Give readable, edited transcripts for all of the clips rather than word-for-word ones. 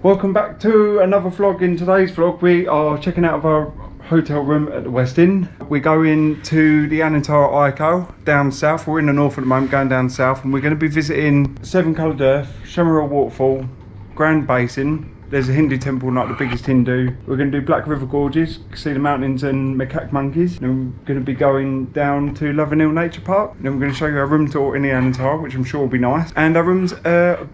Welcome back to another vlog. In today's vlog we are checking out of our hotel room at the West Inn. We're going to the Anantara Iko down south. We're in the north at the moment, going down south, and we're going to be visiting Seven Coloured Earth, Chamarel Waterfall, Grand Bassin. There's a Hindu temple, like the biggest Hindu. We're going to do Black River Gorges, see the mountains and macaque monkeys. Then we're going to be going down to Vanille Nature Park. Then we're going to show you our room tour in the Anantara, which I'm sure will be nice. And our room's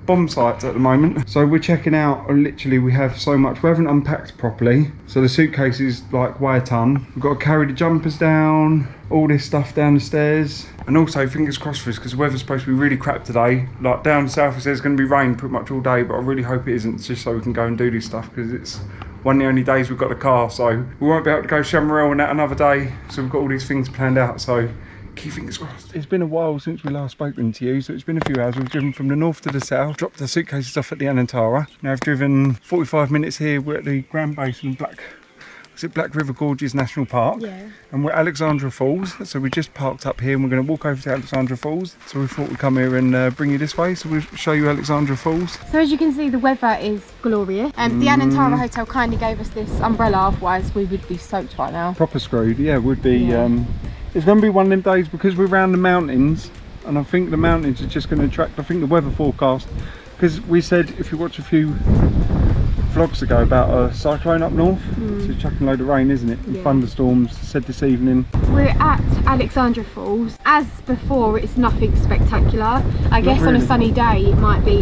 bomb sites at the moment. So we're checking out, literally we have so much. We haven't unpacked properly. So the suitcase is like weigh a ton. We've got to carry the jumpers down, all this stuff down the stairs. And also fingers crossed for us, because the weather's supposed to be really crap today. Like down south it says it's going to be rain pretty much all day, but I really hope it isn't, just so we can go and do this stuff, because it's one of the only days we've got the car, so we won't be able to go Chamarel and that another day. So we've got all these things planned out, so keep fingers crossed. It's been a while since we last spoken to you, so it's been a few hours. We've driven from the north to the south, dropped the suitcases off at the Anantara. Now I've driven 45 minutes here. We're at the Grand Bassin Black River Gorges National Park, yeah. And we're at Alexandra Falls, so we just parked up here and we're going to walk over to Alexandra Falls. So we thought we'd come here and bring you this way, so we'll show you Alexandra Falls. So as you can see, the weather is glorious. The Anantara Hotel kindly gave us this umbrella, otherwise we would be soaked right now. Proper screwed, yeah, would be. Yeah. It's going to be one of them days, because we're around the mountains, and I think the mountains are just going to attract, I think, the weather forecast, because we said, if you watch a few vlogs ago, about a cyclone up north, so chucking a load of rain, isn't it? And thunderstorms said this evening. We're at Alexandra Falls. As before, it's nothing spectacular. I guess really. On a sunny day it might be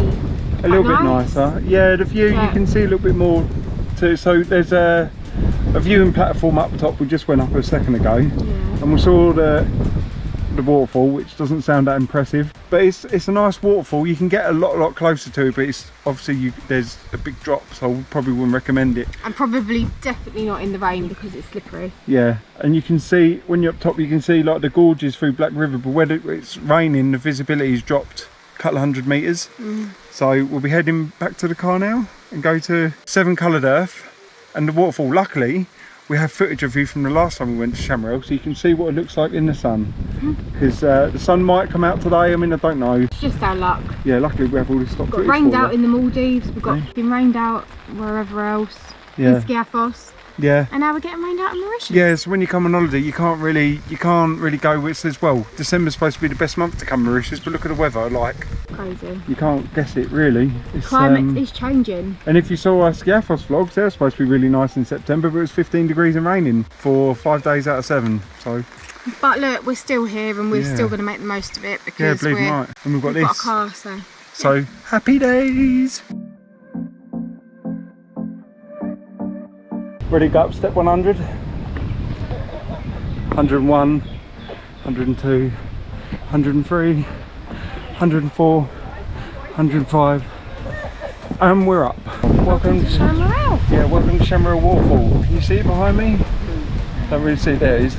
a little bit nicer. Yeah, the view, you can see a little bit more too. So there's a viewing platform up top. We just went up a second ago, and we saw the waterfall, which doesn't sound that impressive, but it's a nice waterfall. You can get a lot closer to it, but it's obviously there's a big drop, so I probably wouldn't recommend it, and probably definitely not in the rain, because it's slippery. Yeah, and you can see when you're up top, you can see like the gorges through Black River, but when it's raining the visibility's dropped a couple of 100 meters. So we'll be heading back to the car now and go to Seven Coloured Earth and the waterfall. Luckily we have footage of you from the last time we went to Chamarel, so you can see what it looks like in the sun. Because the sun might come out today, I mean, I don't know. It's just our luck. Yeah, luckily we have all this stock footage. Got rained out in the Maldives, we've got been rained out wherever else, in Skiathos. Yeah. And now we're getting rained out in Mauritius. Yeah, so when you come on holiday, you can't really go where it says, well, December's supposed to be the best month to come to Mauritius, but look at the weather, like crazy. You can't guess it really. It's, climate is changing. And if you saw our Skiathos vlogs, they're supposed to be really nice in September, but it was 15 degrees and raining for 5 days out of 7. So. But look, we're still here, and we're still going to make the most of it, because believe me, right. And we've got a car, so happy days. Ready to go up step 100, 101, 102, 103, 104, 105, and we're up. Welcome to Chamarel. Yeah, welcome to Chamarel Waterfall. Can you see it behind me? Don't really see it there. It is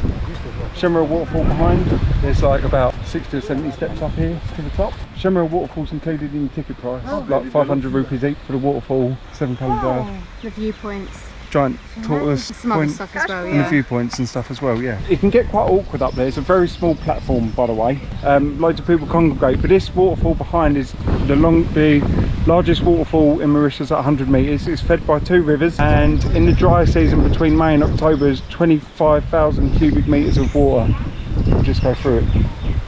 Chamarel Waterfall behind. There's like about 60 or 70 steps up here to the top. Chamarel Waterfall's included in the ticket price, like 500 rupees each for the waterfall, Seven Coloured Earth. The viewpoints. Giant tortoise point, stuff as well, and the viewpoints and stuff as well. Yeah, it can get quite awkward up there. It's a very small platform, by the way. Loads of people congregate, but this waterfall behind is the largest waterfall in Mauritius at 100 meters. It's fed by 2 rivers, and in the dry season between May and October is 25,000 cubic meters of water. We'll just go through it.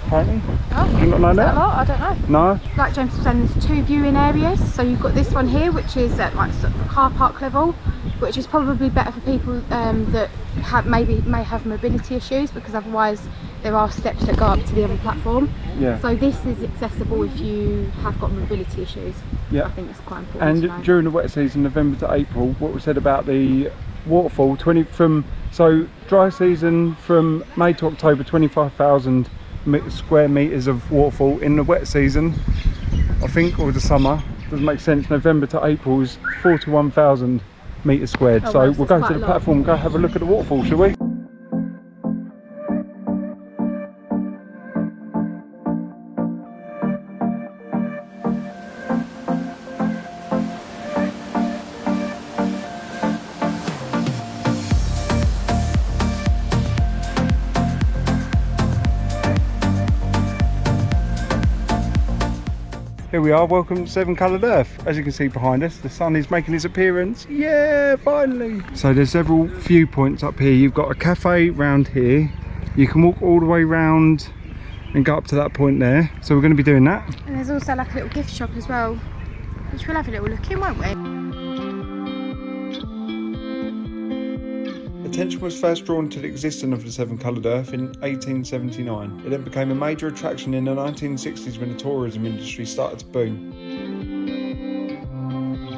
Apparently. Oh, do you not know that? I don't know. No? Like James was saying, there's 2 viewing areas. So you've got this one here, which is at like sort of the car park level, which is probably better for people that may have mobility issues, because otherwise there are steps that go up to the other platform. Yeah. So this is accessible if you have got mobility issues. Yeah. I think it's quite important. And during the wet season, November to April, what we said about the waterfall, so dry season from May to October, 25,000 square meters of waterfall. In the wet season, I think, or the summer, doesn't make sense, November to April is 41,000 meters squared. So we'll go to the platform and go have a look at the waterfall, shall we? Here we are, welcome to Seven Coloured Earth. As you can see behind us, the sun is making his appearance. Yeah, finally. So there's several viewpoints up here. You've got a cafe round here. You can walk all the way round and go up to that point there. So we're going to be doing that. And there's also like a little gift shop as well, which we'll have a little look in, won't we? Attention was first drawn to the existence of the Seven Coloured Earth in 1879. It then became a major attraction in the 1960s when the tourism industry started to boom.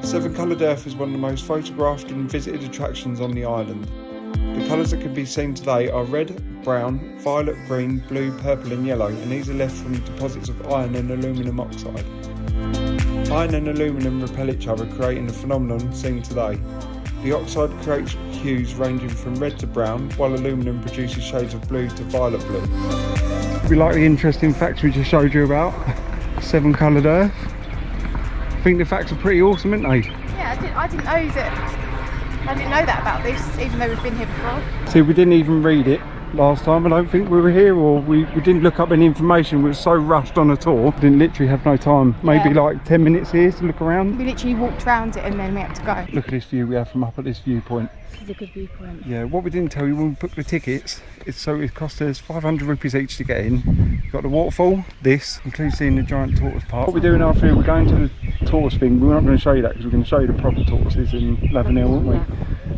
Seven Coloured Earth is one of the most photographed and visited attractions on the island. The colours that can be seen today are red, brown, violet, green, blue, purple and yellow, and these are left from deposits of iron and aluminium oxide. Iron and aluminium repel each other, creating the phenomenon seen today. The oxide creates hues ranging from red to brown, while aluminium produces shades of blue to violet blue. We like the interesting facts we just showed you about Seven Coloured Earth. I think the facts are pretty awesome, aren't they? Yeah, I didn't know that about this, even though we've been here before. See, we didn't even read it last time. I don't think we were here, or we didn't look up any information. We were so rushed on a tour, didn't literally have no time. Maybe like 10 minutes here to look around. We literally walked around it and then we had to go. Look at this view we have from up at this viewpoint. This is a good viewpoint. Yeah, what we didn't tell you when we booked the tickets, it cost us 500 rupees each to get in. You've got the waterfall, this includes seeing the giant tortoise park. What we're doing after here, we're going to the tortoise thing. We're not going to show you that because we're going to show you the proper tortoises in Vanille, aren't we? Yeah.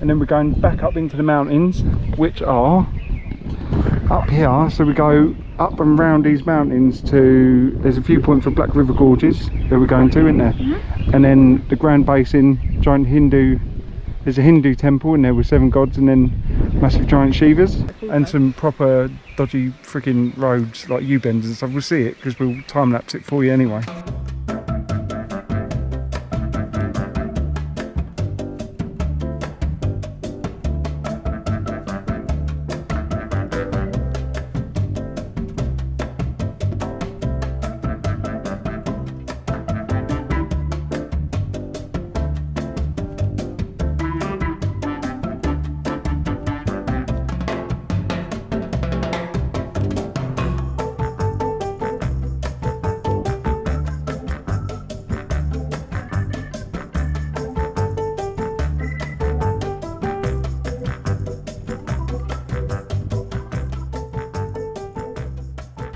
And then we're going back up into the mountains, which are up here. So we go up and round these mountains to, there's a viewpoint for Black River Gorges that we're going to, isn't there? Mm-hmm. And then the Grand Basin, giant Hindu, there's a Hindu temple in there with 7 gods, and then massive giant Shivas and some proper dodgy freaking roads like U-bends and stuff. We'll see it because we'll time lapse it for you anyway.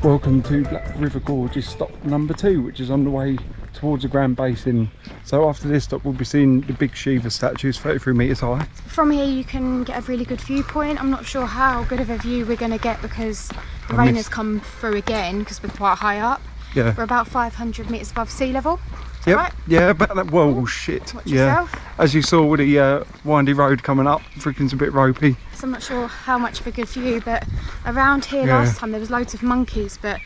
Welcome to Black River Gorges stop number 2, which is on the way towards the Grand Basin. So after this stop we'll be seeing the big Shiva statues, 33 metres high. From here you can get a really good viewpoint. I'm not sure how good of a view we're going to get because the rain has come through again because we're quite high up. Yeah. We're about 500 metres above sea level. Yep. Right? Yeah, about that. Whoa, shit. Watch yeah. yourself. As you saw with the windy road coming up, freaking's a bit ropey. So I'm not sure how much of a good view, but around here last time there was loads of monkeys, but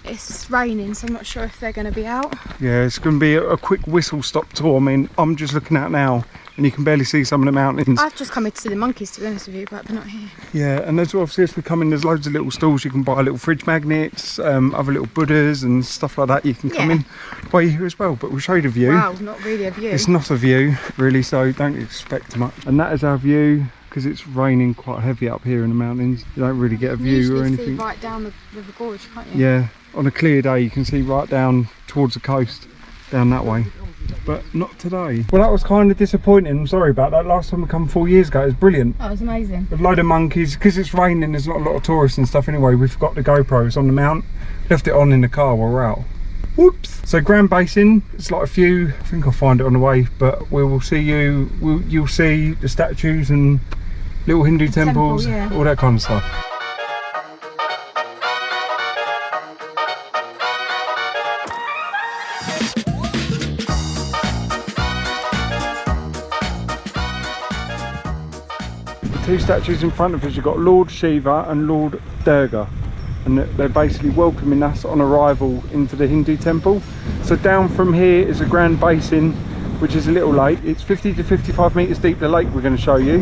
it's raining, so I'm not sure if they're going to be out. Yeah, it's going to be a quick whistle stop tour. I mean, I'm just looking out now and you can barely see some of the mountains. I've just come here to see the monkeys, to be honest with you, but they're not here. Yeah, and there's obviously as we come in, there's loads of little stalls. You can buy little fridge magnets, other little Buddhas and stuff like that. You can come in while you're here as well, but we'll show you the view. Wow, not really a view. It's not a view, really, so don't expect much. And that is our view. Because it's raining quite heavy up here in the mountains, you don't really get a view or anything. You see right down the River Gorge, can't you? Yeah, on a clear day you can see right down towards the coast, down that way. But not today. Well, that was kind of disappointing. I'm sorry about that. Last time we come 4 years ago, it was brilliant. Oh, it was amazing. A load of monkeys. Because it's raining, there's not a lot of tourists and stuff anyway. We forgot the GoPros on the mount. Left it on in the car while we're out. Whoops. So Grand Basin, it's like a few, I think I'll find it on the way, but we will see you, you'll see the statues and little Hindu temples, all that kind of stuff. Two statues in front of us, you've got Lord Shiva and Lord Durga. And they're basically welcoming us on arrival into the Hindu temple. So down from here is a Grand Basin, which is a little lake. It's 50 to 55 metres deep, the lake we're going to show you.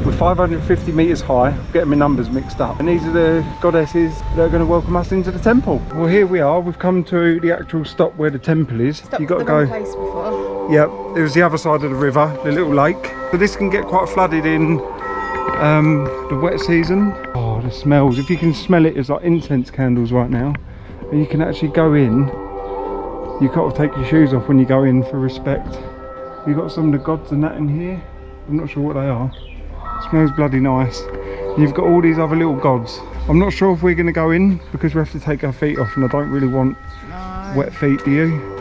We're 550 metres high, getting my numbers mixed up. And these are the goddesses that are going to welcome us into the temple. Well, here we are, we've come to the actual stop where the temple is. You've got to go. Place before. Yep, it was the other side of the river, the little lake. So this can get quite flooded in the wet season. Oh, the smells, if you can smell it, it's like incense candles right now. And you can actually go in You got to take your shoes off when you go in for respect. You got some of the gods and that in here. I'm not sure what they are. It smells bloody nice. And you've got all these other little gods. I'm not sure if we're going to go in because we have to take our feet off, and I don't really want wet feet, do you?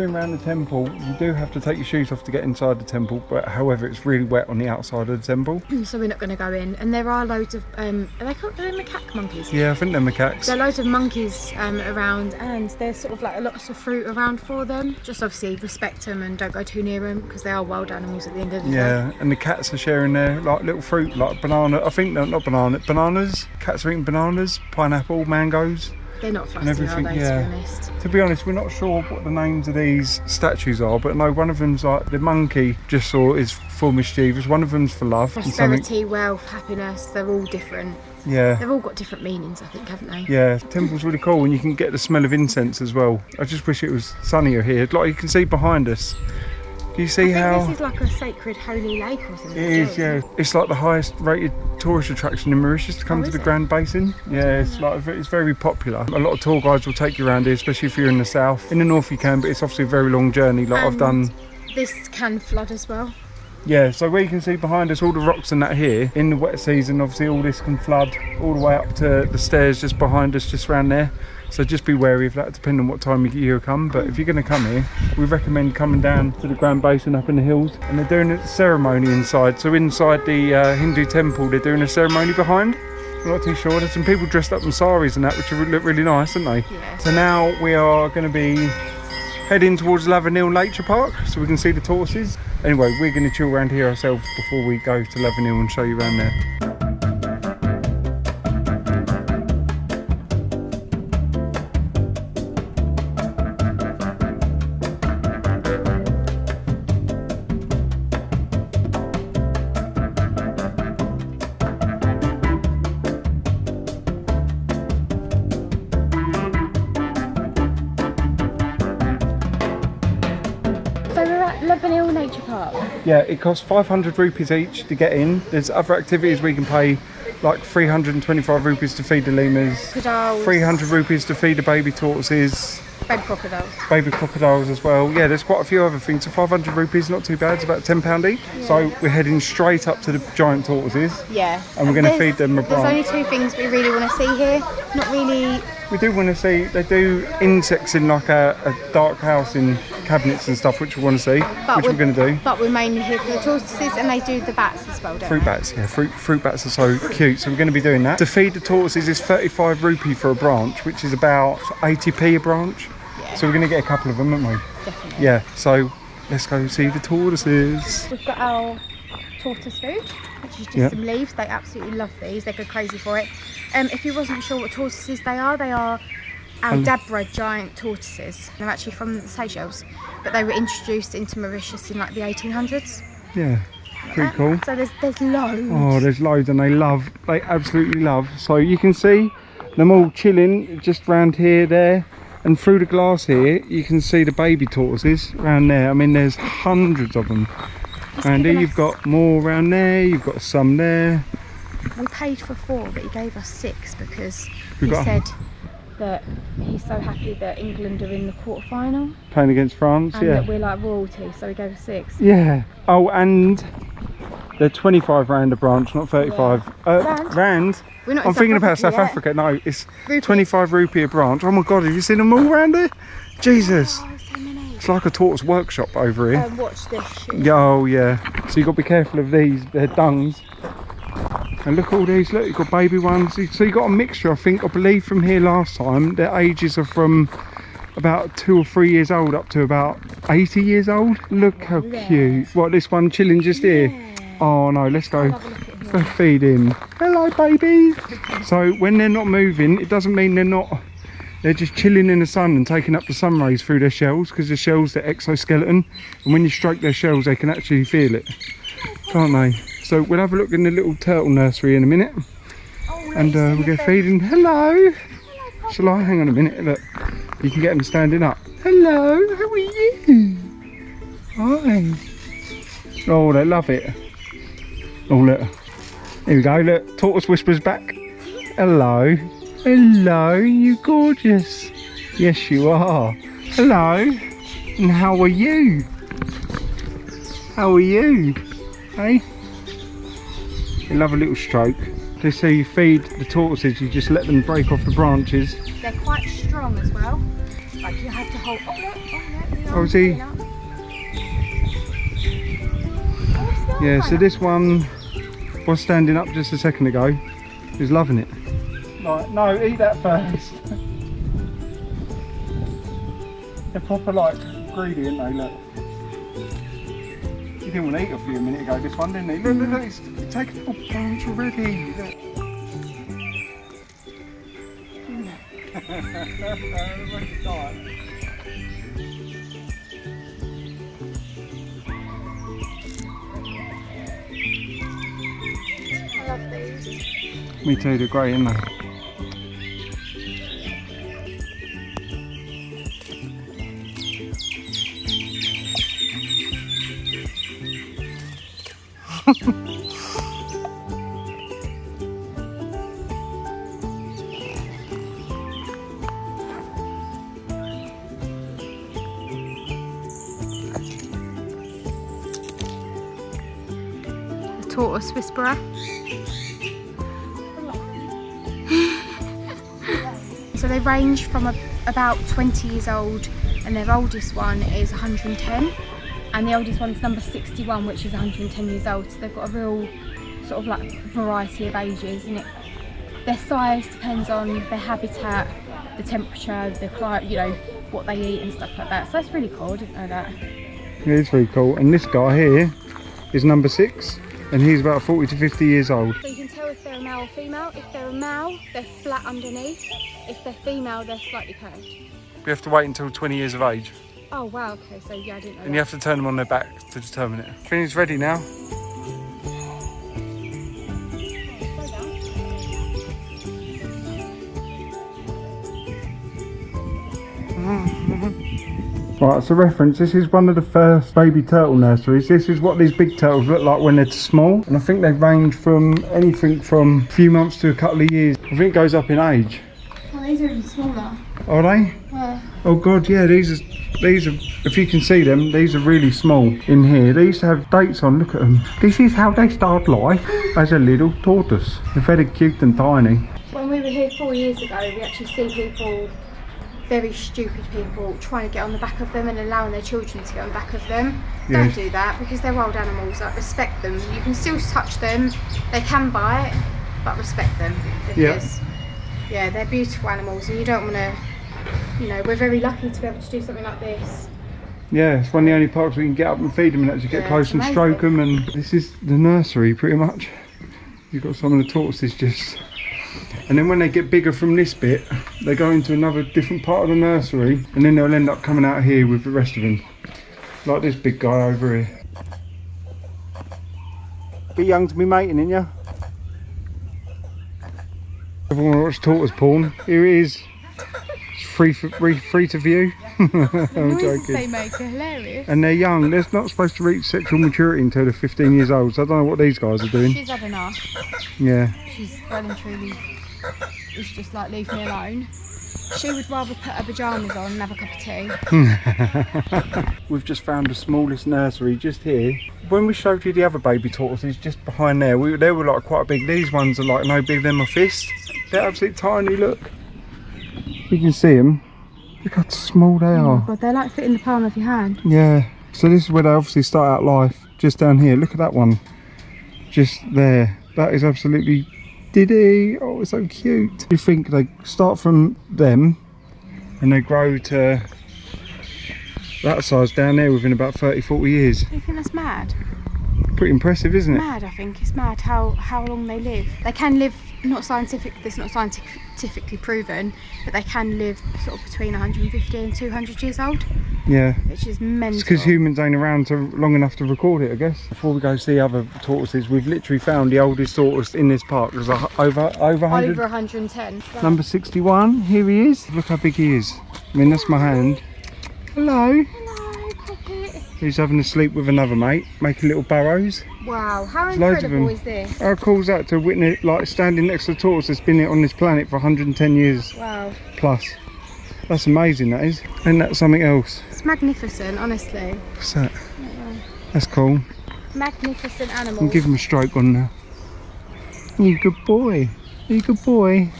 Around the temple, you do have to take your shoes off to get inside the temple, but however it's really wet on the outside of the temple, so we're not going to go in. And there are loads of are they called macaque monkeys? Yeah, I think they're macaques. There are loads of monkeys around, and there's sort of like lots of fruit around for them. Just obviously respect them and don't go too near them because they are wild animals at the end of the day. Yeah, and the cats are sharing their like little fruit, like banana. I think no, not bananas. Cats are eating bananas, pineapple, mangoes. They're not fussy, are they, to be honest? To be honest, we're not sure what the names of these statues are, but no, one of them's like the monkey, just saw, is for mischievous, one of them's for love. Prosperity, wealth, happiness, they're all different. Yeah. They've all got different meanings, I think, haven't they? Yeah, the temple's really cool, and you can get the smell of incense as well. I just wish it was sunnier here. Like you can see behind us. Do you see how... this is like a sacred holy lake or something. It is, yeah. It's like the highest rated tourist attraction in Mauritius to come to the Grand Basin. Yeah, it's like it's very popular. A lot of tour guides will take you around here, especially if you're in the south. In the north you can, but it's obviously a very long journey. Like I've done. This can flood as well. Yeah, so where you can see behind us all the rocks and that here, in the wet season obviously all this can flood all the way up to the stairs just behind us, just around there. So just be wary of that, depending on what time of year you come. But if you're going to come here, we recommend coming down to the Grand Basin up in the hills. And they're doing a ceremony inside. So inside the Hindu temple, they're doing a ceremony behind. I'm not too sure. There's some people dressed up in saris and that, which look really nice, don't they? Yeah. So now we are going to be heading towards Vanille Nature Park, so we can see the tortoises. Anyway, we're going to chill around here ourselves before we go to Vanille and show you around there. Vanille Nature Park. Yeah, it costs 500 rupees each to get in. There's other activities we can pay, like 325 rupees to feed the lemurs, Crocodiles. 300 rupees to feed the baby tortoises, Baby crocodiles. Baby crocodiles as well. Yeah, there's quite a few other things. So 500 rupees, not too bad. It's about £10 each. Yeah. So we're heading straight up to the giant tortoises. Yeah. And we're going to feed them a branch. There's only two things we really want to see here. Not really. We do want to see, they do insects in like a dark house in cabinets and stuff, which we want to see, which we're going to do. But we're mainly here for the tortoises, and they do the bats as well, don't Fruit bats, yeah, fruit bats are so cute, so we're going to be doing that. To feed the tortoises is 35 rupee for a branch, which is about 80p a branch. Yeah. So we're going to get a couple of them, aren't we? Definitely. Yeah, so let's go see the tortoises. We've got our tortoise food, which is just some leaves. They absolutely love these, they go crazy for it. If you wasn't sure what tortoises they are Aldabra giant tortoises. They're actually from the Seychelles, but they were introduced into Mauritius in like the 1800s. Yeah, pretty cool. So there's loads. Oh, there's loads, and they absolutely love. So you can see them all chilling just around here, there, and through the glass here you can see the baby tortoises around there. I mean, there's hundreds of them. Around here you've got more around there, you've got some there. We paid for 4, but he gave us 6 because he said that he's so happy that England are in the quarter-final. Playing against France, and that we're like royalty, so he gave us 6. Yeah. Oh, and they're 25 rand a branch, not 35. Rand? We're not I'm thinking about South Africa. No, it's rupee. 25 rupee a branch. Oh my God, have you seen them all around here? Jesus. Oh, so many. It's like a tortoise workshop over here. Watch this shit. Oh yeah. So you've got to be careful of these, they're dungs. And look at all these, look, you've got baby ones. So you've got a mixture, I believe from here last time, their ages are from about 2 or 3 years old up to about 80 years old. Look how cute. What, this one chilling just here? Oh no, let's go feed him. Hello. Hello, babies. So when they're not moving, it doesn't mean they're just chilling in the sun and taking up the sun rays through their shells, because the shells, they're exoskeleton, and when you stroke their shells, they can actually feel it, can't they? So we'll have a look in the little turtle nursery in a minute, and we'll go feeding. Hello. Shall I? Hang on a minute. Look, you can get them standing up. Hello. How are you? Hi. Oh, they love it. Oh, look. Here we go. Look, tortoise whispers back. Hello. Hello, you gorgeous. Yes, you are. Hello. And how are you? How are you? Hey? They love a little stroke. They say you feed the tortoises, you just let them break off the branches. They're quite strong as well. Like you have to hold. Oh, is he? Yeah, so this one was standing up just a second ago. He was loving it. Like, no, eat that first. They're proper like greedy, aren't they? Look. He didn't want to eat it for you a minute ago, this one, didn't he? Look, look, look, he's taking a little branch already. Look. I love these. Me too, they're great, aren't they? The tortoise whisperer. So they range from about 20 years old, and their oldest one is 110, and the oldest one's number 61, which is 110 years old. So they've got a real sort of like variety of ages, and their size depends on their habitat, the temperature, the climate, you know, what they eat and stuff like that. So that's really cool. I didn't know that. Yeah, it's very cool. And this guy here is number 6, and he's about 40 to 50 years old. So you can tell if they're a male or female. If they're a male, they're flat underneath. If they're female, they're slightly curved. We have to wait until 20 years of age. Oh wow, okay, so yeah, I didn't know And you have to turn them on their back to determine it. Finny's ready now. Right, so reference, this is one of the first baby turtle nurseries. This is what these big turtles look like when they're small. And I think they range from anything from a few months to a couple of years. I think it goes up in age. Oh, these are even smaller. Are they? Yeah. Oh god, yeah, these are, if you can see them, these are really small in here. They used to have dates on, look at them. This is how they start life as a little tortoise. They're very cute and tiny. When we were here 4 years ago, we actually see people, very stupid people, trying to get on the back of them and allowing their children to get on the back of them. Yes. Don't do that, because they're wild animals. Like, respect them. You can still touch them, they can bite, but respect them. Because, yeah, they're beautiful animals, and you don't want to, you know, we're very lucky to be able to do something like this. Yeah, it's one of the only parks we can get up and feed them and actually get close and stroke them. And this is the nursery pretty much. You've got some of the tortoises just, and then when they get bigger from this bit, they go into another different part of the nursery, and then they'll end up coming out here with the rest of them. Like this big guy over here. Bit young to be mating, ain't ya? Everyone watch tortoise porn. Here it is. It's free to view. I'm joking. They make are hilarious. And they're young. They're not supposed to reach sexual maturity until they're 15 years old. So I don't know what these guys are doing. She's had enough. Yeah. She's well and truly, it's just like, leave me alone. She would rather put her pyjamas on and have a cup of tea. We've just found the smallest nursery just here. When we showed you the other baby tortoises just behind there, they were like quite big. These ones are like no bigger than my fist. They're absolutely tiny, look. You can see them. Look how small they are. Oh my god, they're like fit in the palm of your hand. Yeah, so this is where they obviously start out life, just down here. Look at that one, just there. That is absolutely diddy. Oh, it's so cute. You think they start from them and they grow to that size down there within about 30-40 years. Do you think that's mad? pretty impressive, isn't it? Mad, I think. It's mad how long they live. They can live, it's not scientifically proven, but they can live sort of between 150 and 200 years old. Yeah. Which is mental. It's because humans ain't around long enough to record it, I guess. Before we go see other tortoises, we've literally found the oldest tortoise in this park. There's over 100. Over 110. Wow. Number 61, here he is. Look how big he is. I mean, that's my hand. Hello. Hello, Poppet. He's having a sleep with another mate, making little burrows. Wow, how There's loads incredible of is this? How cool is that to witness, like standing next to a tortoise that's been on this planet for 110 years Wow. plus. That's amazing, that is. And that's something else. It's magnificent, honestly. What's that? That's cool. Magnificent animals. I'll give him a stroke on now. You good boy. You good boy.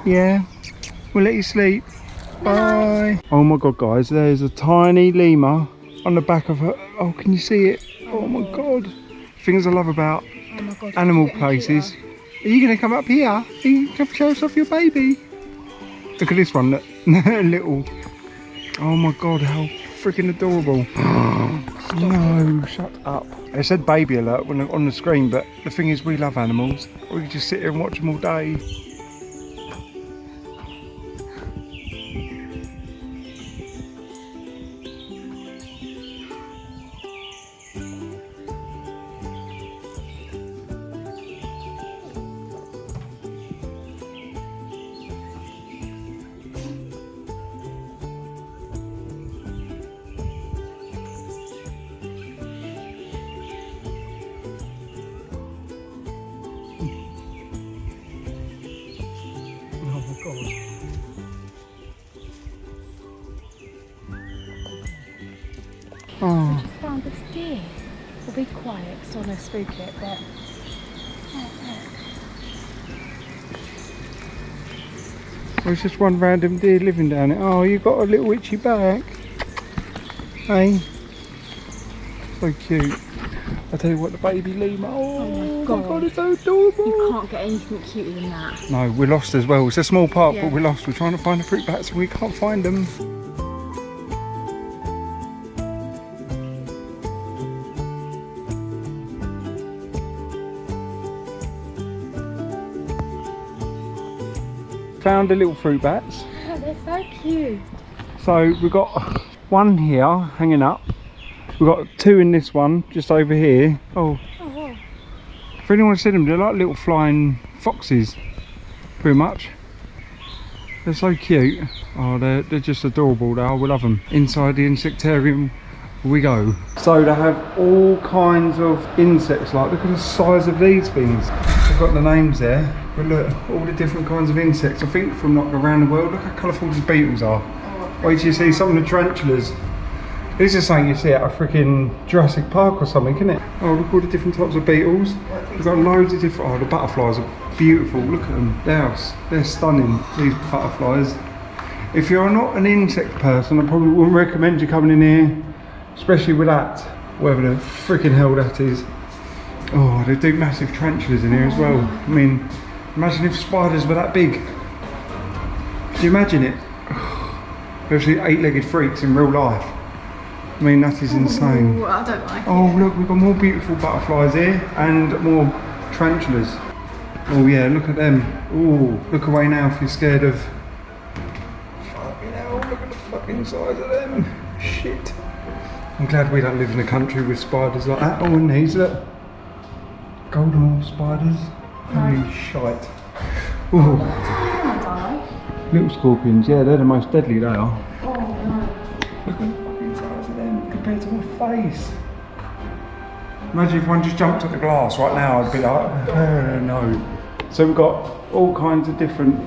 Yeah. We'll let you sleep. Bye. Oh my god, guys, there's a tiny lemur on the back of her. Oh, can you see it? Oh my god. Things I love about animal places. Are you going to come up here? Are you going to show us off your baby? Look at this one, look. Little. Oh my god, how freaking adorable. No, shut up. It said baby alert on the screen, but the thing is, we love animals. We can just sit here and watch them all day. Oh. I just found this deer. We'll be quiet because I want to spook it, but... Oh, it's just one random deer living down it. Oh, you got a little itchy back. Hey? So cute. I tell you what, the baby lemur. Oh my god, it's so adorable. You can't get anything cuter than that. No, we're lost as well. It's a small park, but we're lost. We're trying to find the fruit bats and we can't find them. Found the little fruit bats. Oh, they're so cute. So we've got one here hanging up. We've got two in this one just over here. Oh, wow. If anyone seen them, they're like little flying foxes, pretty much. They're so cute. Oh, they're just adorable though. We love them. Inside the insectarium we go. So they have all kinds of insects. Like, look at the size of these things. I've got the names there, but look, all the different kinds of insects. I think from like around the world. Look how colourful these beetles are. Wait till you see some of the tarantulas. This is something you see at a freaking Jurassic Park or something, isn't it? Oh, look at all the different types of beetles. We've got loads of different. Oh, the butterflies are beautiful. Look at them. They're stunning. These butterflies. If you're not an insect person, I probably wouldn't recommend you coming in here, especially with that, whatever the freaking hell that is. Oh, they do massive tarantulas in here as well. I mean, imagine if spiders were that big. Could you imagine it? Especially eight-legged freaks in real life. I mean, that is insane. Ooh, I don't like it. Oh, look, we've got more beautiful butterflies here and more tarantulas. Oh yeah, look at them. Oh, look away now if you're scared of... Fucking hell, look at the fucking size of them. Shit. I'm glad we don't live in a country with spiders like that. Oh, and these, look. Golden spiders. Holy shite. Oh. Little scorpions, yeah, they're the most deadly, they are. Oh no. Look at the fucking size of them compared to my face. Imagine if one just jumped at the glass right now, I'd be like, no. So we've got all kinds of different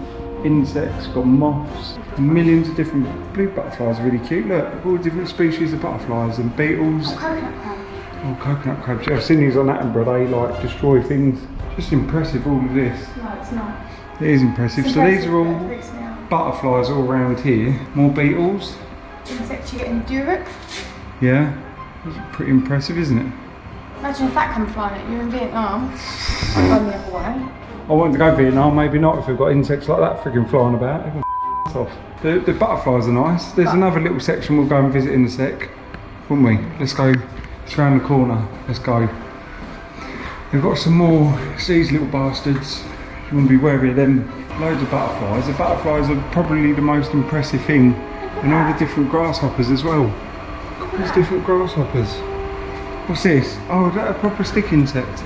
insects, got moths, millions of different blue butterflies are really cute. Look, all different species of butterflies and beetles. Coconut crab. Oh, coconut crabs. I've seen these on Attenborough, they like destroy things. Just impressive, all of this. No, it's not. It is impressive. So these are all butterflies all around here. More beetles. Insect you get in Europe. Yeah, that's pretty impressive, isn't it? Imagine if that come flying at you in Vietnam. I'd run the other way. I want to go Vietnam, maybe not if we've got insects like that freaking flying about. They can off. The butterflies are nice. There's another little section we'll go and visit in a sec, wouldn't we? Let's go. It's around the corner. Let's go. We've got some more of these little bastards. You want to be wary of them. Loads of butterflies. The butterflies are probably the most impressive thing. And all the different grasshoppers as well. There's different grasshoppers. What's this? Oh, is that a proper stick insect?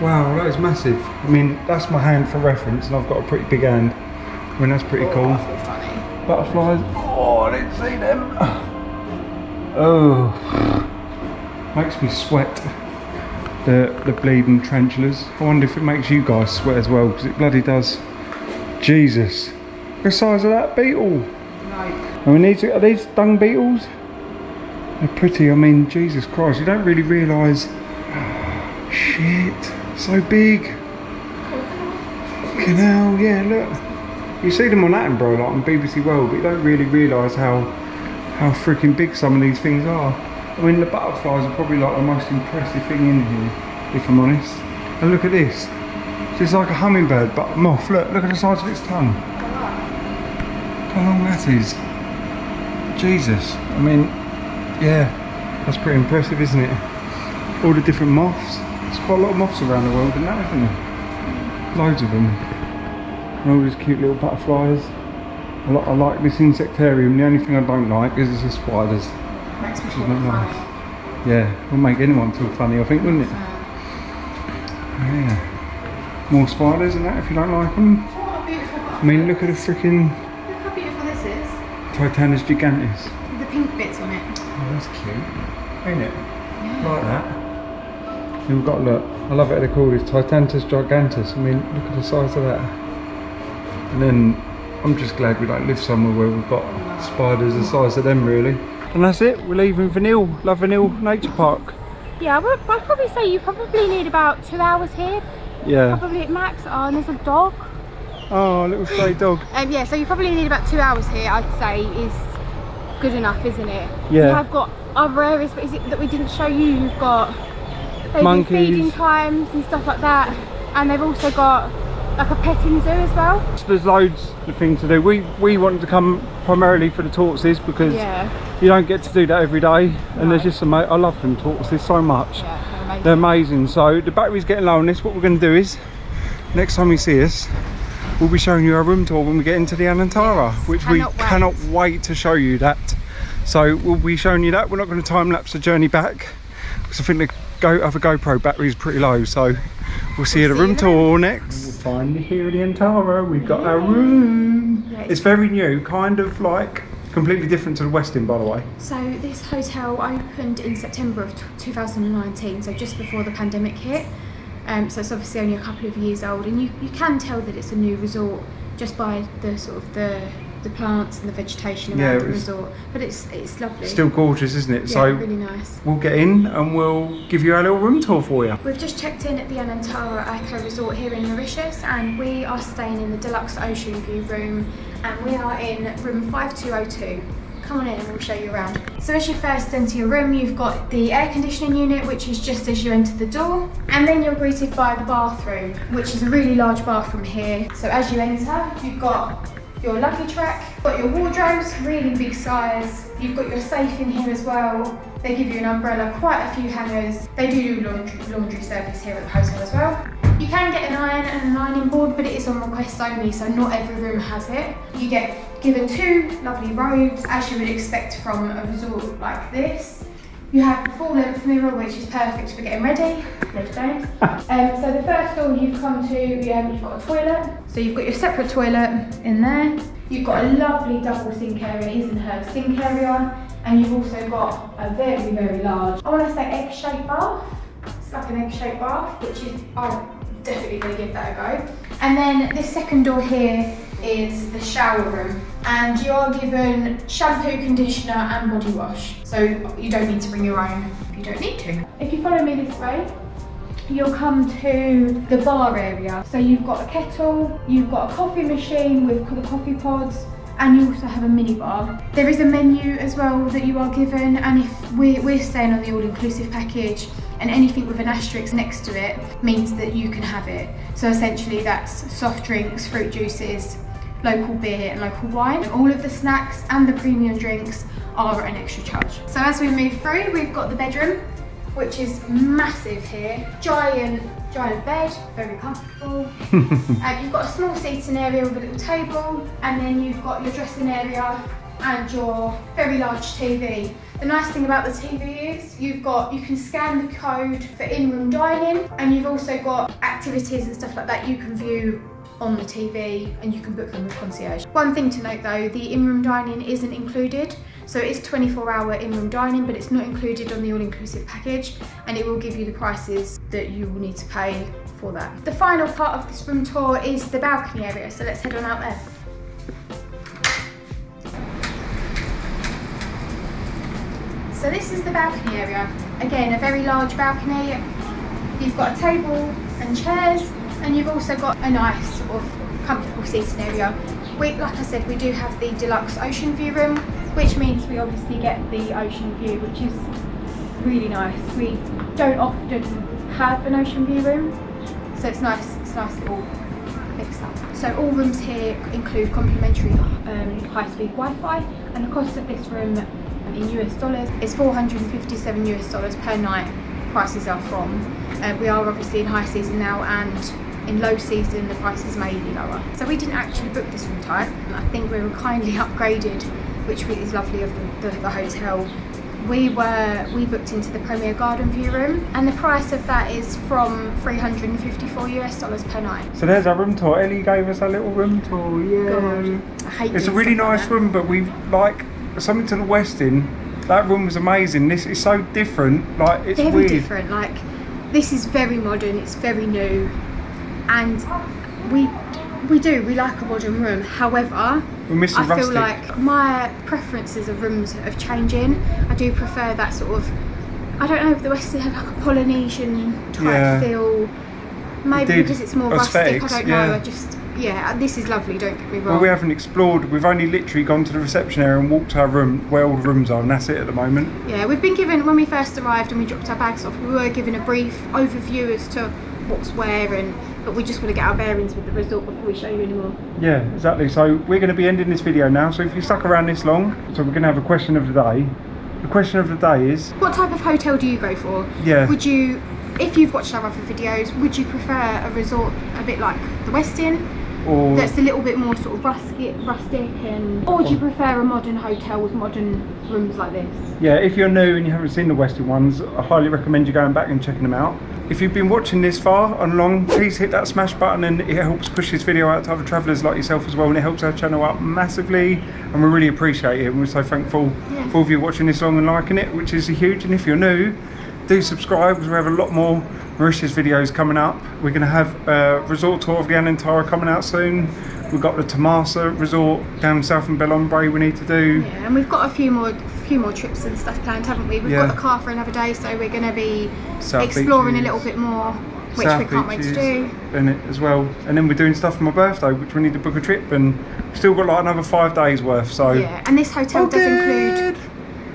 Wow, that is massive. I mean, that's my hand for reference, and I've got a pretty big hand. I mean, that's pretty cool. That's funny. Butterflies. Oh, I didn't see them. Oh, makes me sweat. The bleeding tarantulas. I wonder if it makes you guys sweat as well, because it bloody does. Jesus, the size of that beetle. I mean, are these dung beetles? They're pretty. I mean, Jesus Christ, you don't really realise. Shit, so big. Fucking hell, yeah, look. You see them on Attenborough, like on BBC World, but you don't really realise how freaking big some of these things are. I mean, the butterflies are probably like the most impressive thing in here, if I'm honest. And look at this. It's just like a hummingbird, but moth. Look at the size of its tongue. How long that is. Jesus. I mean, yeah, that's pretty impressive, isn't it? All the different moths. There's quite a lot of moths around the world, isn't there? Loads of them. And all these cute little butterflies. I like this insectarium. The only thing I don't like is the spiders. Makes me Which is feel not funny. nice. Yeah, will make anyone feel funny, I think, wouldn't it? Yeah. More spiders and that if you don't like them. What a beautiful butterfly. I mean, look at the freaking Look how beautiful this is. Titanus gigantes. With the pink bits on it. Oh, that's cute, ain't it? Yeah. Like that. We've got, look, I love it, they call this Titanus gigantus. I mean, look at the size of that. And then, I'm just glad we don't live somewhere where we've got spiders the size of them, really. And that's it, we're leaving Vanille, Love Vanille Nature Park. Yeah, I'd probably say you probably need about 2 hours here. Yeah. Probably at max. Oh, and there's a dog. Oh, little stray dog. Yeah, so you probably need about 2 hours here, I'd say, is good enough, isn't it? Yeah. You have got other areas, but is it that we didn't show you? You've got Monkeys. feeding times and stuff like that. And they've also got like a petting zoo as well. There's loads of things to do. We wanted to come primarily for the tortoises because Yeah. you don't get to do that every day. And No. there's just I love them tortoises so much. Yeah, they're amazing. They're amazing. So the battery's getting low on this. What we're going to do is, next time you see us, we'll be showing you our room tour when we get into the Anantara, Yes, which we cannot wait. cannot wait to show you that. So we'll be showing you that. We're not going to time lapse the journey back because I think the other GoPro battery is pretty low. So we'll see you at the room tour next. We're finally here at the Anantara. We've got our room. Yeah, It's very new, kind of like completely different to the Westin, by the way. So this hotel opened in September of 2019, so just before the pandemic hit. So it's obviously only a couple of years old, and you can tell that it's a new resort just by the sort of the plants and the vegetation around the resort. But it's lovely. Still gorgeous, isn't it? Yeah, So really nice. we'll get in and we'll give you our little room tour for you. We've just checked in at the Anantara Iko Resort here in Mauritius, and we are staying in the deluxe ocean view room, and we are in room 5202. Come on in and we'll show you around. So as you first enter your room, you've got the air conditioning unit, which is just as you enter the door. And then you're greeted by the bathroom, which is a really large bathroom here. So as you enter, you've got your luggage rack, you've got your wardrobes, really big size. You've got your safe in here as well. They give you an umbrella, quite a few hangers. They do laundry service here at the hotel as well. You can get an iron and an ironing board, but it is on request only, so not every room has it. You get given 2 lovely robes, as you would expect from a resort like this. You have the full-length mirror, which is perfect for getting ready. Ready, James? So the first door you've come to, you've got a toilet. So you've got your separate toilet in there. You've got a lovely double sink area, his and her sink area. And you've also got a very, very large, I want to say egg-shaped bath. It's like an egg-shaped bath, which is, I'm definitely going to give that a go. And then this second door here is the shower room, and you are given shampoo, conditioner and body wash, so you don't need to bring your own if you don't need to. If you follow me this way, you'll come to the bar area. So you've got a kettle, you've got a coffee machine with the coffee pods, and you also have a mini bar. There is a menu as well that you are given, and if we're staying on the all-inclusive package, and anything with an asterisk next to it means that you can have it. So essentially that's soft drinks, fruit juices, local beer and local wine. All of the snacks and the premium drinks are an extra charge. So as we move through, we've got the bedroom, which is massive here. Giant bed, very comfortable. You've got a small seating area with a little table, and then you've got your dressing area and your very large TV. The nice thing about the TV is you can scan the code for in-room dining, and you've also got activities and stuff like that you can view on the TV, and you can book them with concierge. One thing to note though, the in-room dining isn't included. So it is 24-hour in-room dining, but it's not included on the all-inclusive package, and it will give you the prices that you will need to pay for that. The final part of this room tour is the balcony area, so let's head on out there. So this is the balcony area. Again, a very large balcony. You've got a table and chairs, and you've also got a nice sort of comfortable seating area. Like I said, we do have the deluxe ocean view room, which means we obviously get the ocean view, which is really nice. We don't often have an ocean view room, so it's nice little mix up. So all rooms here include complimentary high-speed Wi-Fi, and the cost of this room in US dollars is $457 US per night. Prices are from. We are obviously in high season now, and in low season the prices may be lower. So we didn't actually book this room type. I think we were kindly upgraded, which is lovely of the hotel. We booked into the Premier Garden View room, and the price of that is from $354 US per night. So there's our room tour. Ellie gave us a little room tour. Yeah. God, I hate it's a really nice room, but we like something to the Westin. That room was amazing. This is so different. Like it's very weird. different. Like this is very modern. It's very new, and we like a modern room. However, I feel like my preferences of rooms are changing. I do prefer that sort of, I don't know if the Westin have like a Polynesian type feel. Maybe because it's more rustic, I don't know. This is lovely, don't get me wrong. Well, we haven't explored, we've only literally gone to the reception area and walked to our room, where all the rooms are, and that's it at the moment. Yeah, we've been given, when we first arrived and we dropped our bags off, we were given a brief overview as to what's where, but we just want to get our bearings with the resort before we show you anymore. Yeah, exactly. So we're going to be ending this video now, so if you stuck around this long, so we're going to have a question of the day. The question of the day is, what type of hotel do you go for? Yeah. Would you, if you've watched our other videos, would you prefer a resort a bit like the Westin, or that's a little bit more sort of rustic, or do you prefer a modern hotel with modern rooms like this? Yeah, if you're new and you haven't seen the Westin ones, I highly recommend you going back and checking them out. If you've been watching this far and long, please hit that smash button, and it helps push this video out to other travellers like yourself as well, and it helps our channel up massively, and we really appreciate it, and we're so thankful for all of you watching this long and liking it, which is huge. And if you're new, do subscribe, because we have a lot more Mauritius videos coming up. We're going to have a resort tour of the Anantara coming out soon. We've got the Tamasa resort down south in Belombre we need to do. Yeah, and we've got a few more trips and stuff planned, haven't we? We've got the car for another day, so we're going to be exploring a little bit more, which we can't wait to do. And it as well. And then we're doing stuff for my birthday, which we need to book a trip, and we've still got like another 5 days worth. So yeah, and this hotel does include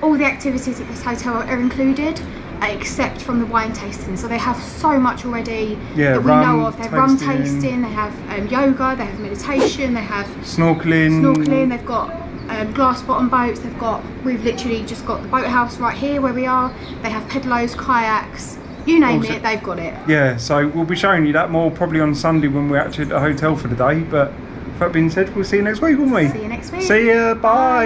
all the activities at this hotel are included, except from the wine tasting. So they have so much already that we know of. They have rum tasting, they have yoga, they have meditation, they have snorkeling, they've got glass bottom boats, we've literally just got the boathouse right here where we are. They have pedlos, kayaks, you name it, they've got it. Yeah, so we'll be showing you that more probably on Sunday when we're actually at the hotel for the day. But with that being said, we'll see you next week, won't we? See you next week. See ya, bye.